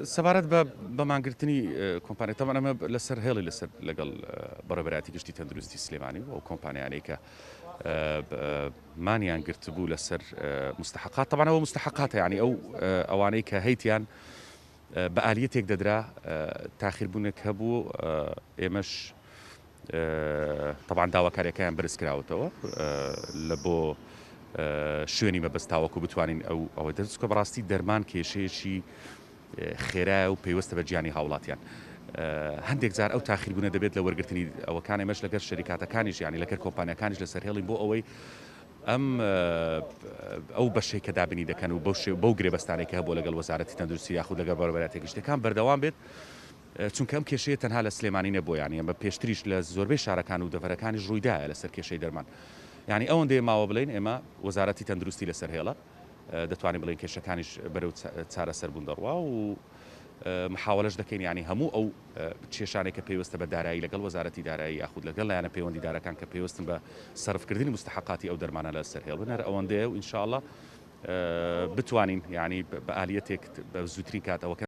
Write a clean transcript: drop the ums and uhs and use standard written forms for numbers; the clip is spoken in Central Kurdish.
سەبارەت بە بەمانگرتنی کۆمپانیا تەمان ئەمە لەسەر هێڵی لەسەر لەگەڵ بەڕێبەراتی گشتی تەندروستی سلێمانی و ئەو کۆمپانیانەی کە مانیان گرت بوو لەسەر مستحقات طبعاەوە مستحقاتە ینی ئەوانەی کە هەیتیان بە ئالیەتێک دەدرا تاخیربوونێک هەبوو ئێمەش طبعا داواکاریەکەیان بەرزکراوەتەوە لە بۆ شوێنی مەبەستاوەکو بتوانین ئەوە دەستکە بەڕاستی دەرمان کێشەیەکی خێرا و پێیوەستە بە گیانی هاوڵاتیان هەندێک جار ئەو تاخیربوونە دەبێت لە وەرگرتنی ئەوەکان ئێمەش لەگەر شەریکاتەکانیش ینی لەگەر کۆمپانیەکانیش لەسەر هێڵین بۆ ئەوەی ئەو بەشەی کە دابنی دەکەن و بەو گرێبەستانێک هەبوو لەگەڵ وەزارەتی تەندروستی یاخود لەگەڵ بەڕێبەراتێکی شتەکان بەردەوام بێت چونکە ئەم کێشەیە تەنها لە سلێمانی نەبووە ینی ئەمە پێشتریش لە زۆربەی شارەکان و دەڤەرەکانیش ڕوویدایە لەسەر کێشەی دەرمان ینی ئەوەندەیە ماوە بڵین ئێمە وەزارەتی تەندروستی لەسەر هێڵە دەتوانین بڵین کێشەکانیش بەرەو چارەسەر بوون دەڕوا و محاولەش دەکەین ینی هەموو ئەو کێشانێک کە پێوەستە بە دارایی لەگەڵ وەزارەتی دارایی یاخود لەگەڵ لایەنە پەیوەندی دارەکان کە پێوەستن بە سەرفکردنی مستحقاتی ئەو دەرمانە لەسەر هێڵ بنەر ئەوەندەیە و ئینشاءڵڵا بتوانین ینی بە ئالیەتێک بە زووترین کاتەوە